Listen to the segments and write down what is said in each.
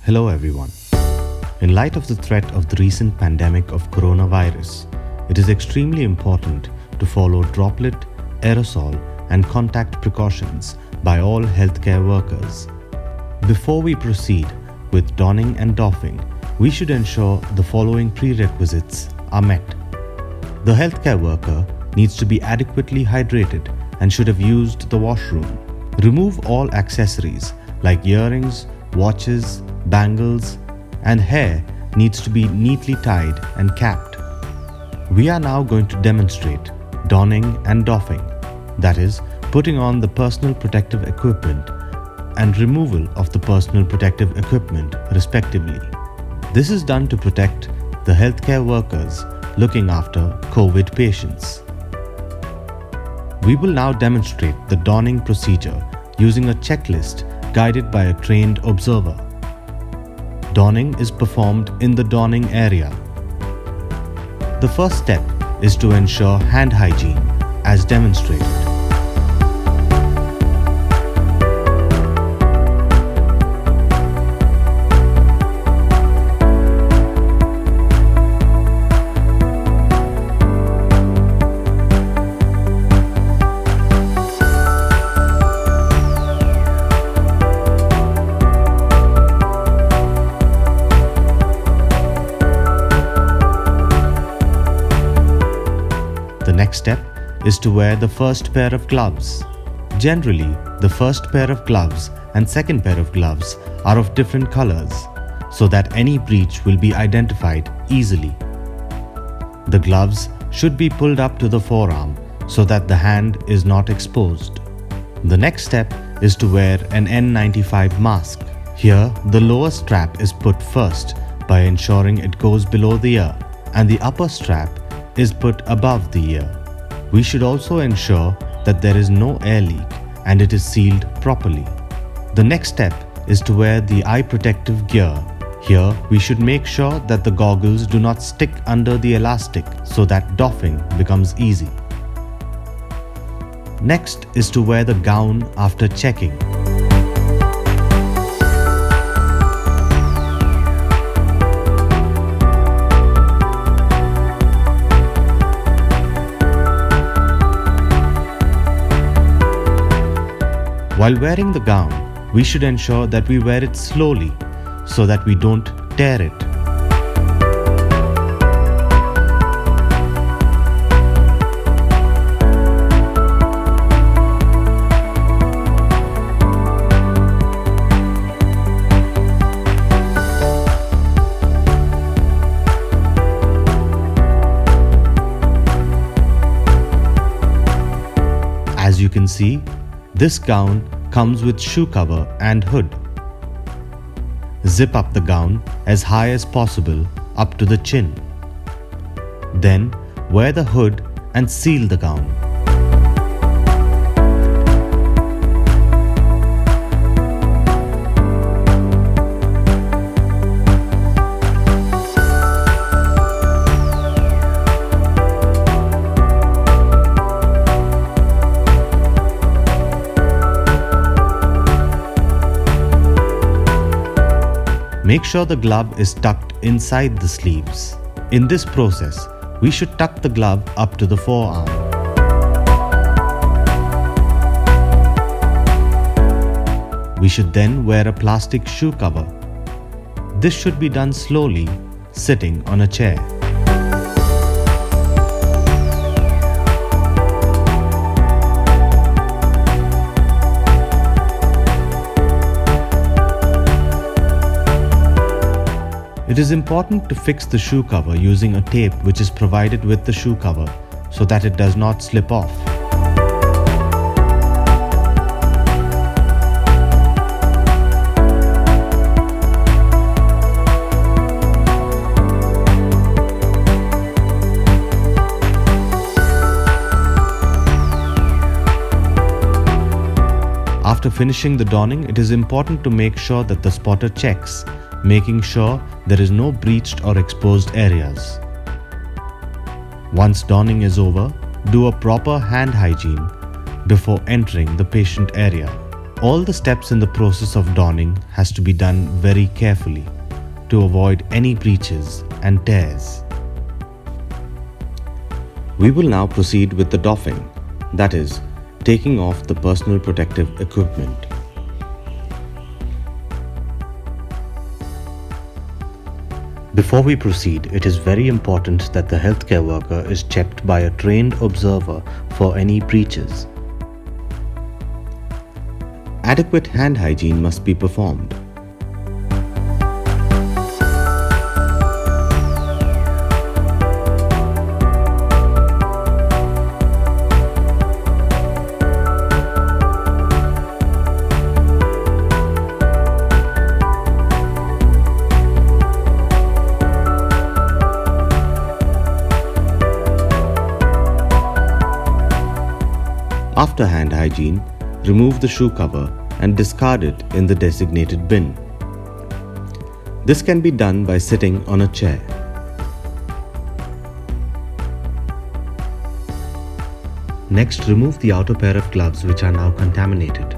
Hello everyone. In light of the threat of the recent pandemic of coronavirus, it is extremely important to follow droplet, aerosol, and contact precautions by all healthcare workers. Before we proceed with donning and doffing, we should ensure the following prerequisites are met. The healthcare worker needs to be adequately hydrated and should have used the washroom. Remove all accessories like earrings, watches, bangles, and hair needs to be neatly tied and capped. We are now going to demonstrate donning and doffing, that is, putting on the personal protective equipment and removal of the personal protective equipment respectively. This is done to protect the healthcare workers looking after COVID patients. We will now demonstrate the donning procedure using a checklist guided by a trained observer. Donning is performed in the donning area. The first step is to ensure hand hygiene as demonstrated. The next step is to wear the first pair of gloves. Generally, the first pair of gloves and second pair of gloves are of different colors, so that any breach will be identified easily. The gloves should be pulled up to the forearm so that the hand is not exposed. The next step is to wear an N95 mask. Here, the lower strap is put first by ensuring it goes below the ear, and the upper strap is put above the ear. We should also ensure that there is no air leak and it is sealed properly. The next step is to wear the eye protective gear. Here we should make sure that the goggles do not stick under the elastic so that doffing becomes easy. Next is to wear the gown after checking. While wearing the gown, we should ensure that we wear it slowly so that we don't tear it. As you can see, this gown comes with shoe cover and hood. Zip up the gown as high as possible up to the chin. Then wear the hood and seal the gown. Make sure the glove is tucked inside the sleeves. In this process, we should tuck the glove up to the forearm. We should then wear a plastic shoe cover. This should be done slowly, sitting on a chair. It is important to fix the shoe cover using a tape which is provided with the shoe cover so that it does not slip off. After finishing the donning, it is important to make sure that the spotter checks, making sure there is no breached or exposed areas. Once donning is over, do a proper hand hygiene before entering the patient area. All the steps in the process of donning has to be done very carefully to avoid any breaches and tears. We will now proceed with the doffing, that is, taking off the personal protective equipment. Before we proceed, it is very important that the healthcare worker is checked by a trained observer for any breaches. Adequate hand hygiene must be performed. After hand hygiene, remove the shoe cover and discard it in the designated bin. This can be done by sitting on a chair. Next, remove the outer pair of gloves which are now contaminated.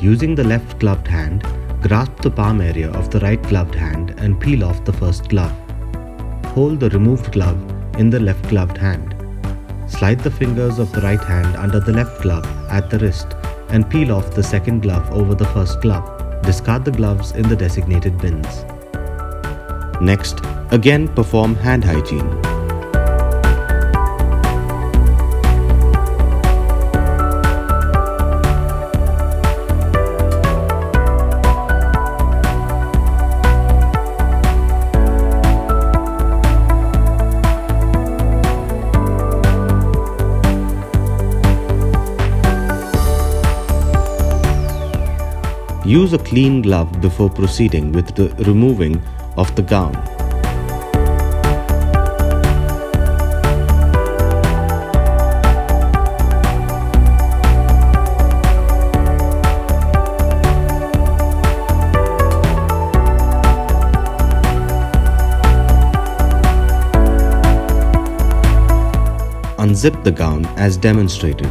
Using the left gloved hand, grasp the palm area of the right gloved hand and peel off the first glove. Hold the removed glove in the left gloved hand. Slide the fingers of the right hand under the left glove at the wrist and peel off the second glove over the first glove. Discard the gloves in the designated bins. Next, again perform hand hygiene. Use a clean glove before proceeding with the removing of the gown. Unzip the gown as demonstrated.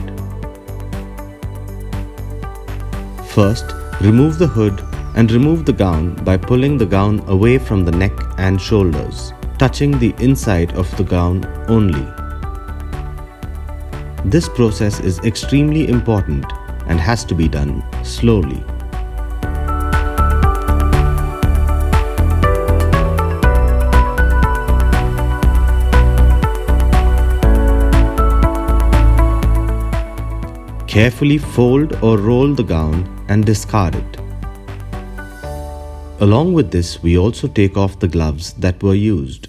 First, remove the hood and remove the gown by pulling the gown away from the neck and shoulders, touching the inside of the gown only. This process is extremely important and has to be done slowly. Carefully fold or roll the gown and discard it. Along with this, we also take off the gloves that were used.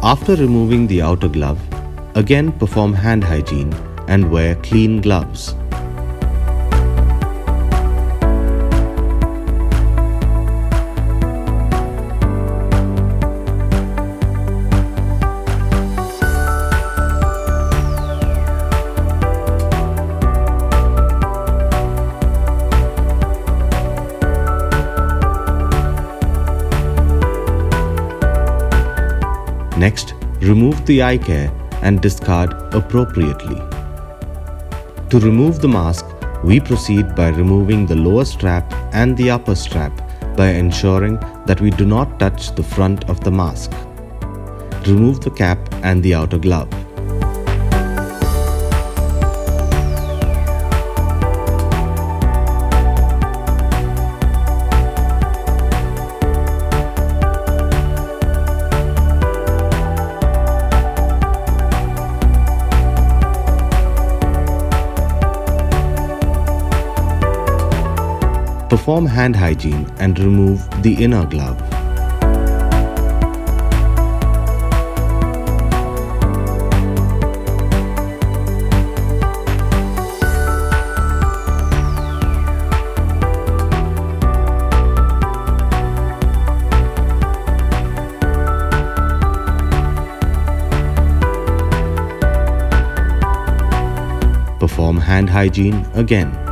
After removing the outer glove, again perform hand hygiene and wear clean gloves. Next, remove the eye care and discard appropriately. To remove the mask, we proceed by removing the lower strap and the upper strap by ensuring that we do not touch the front of the mask. Remove the cap and the outer glove. Perform hand hygiene and remove the inner glove. Perform hand hygiene again.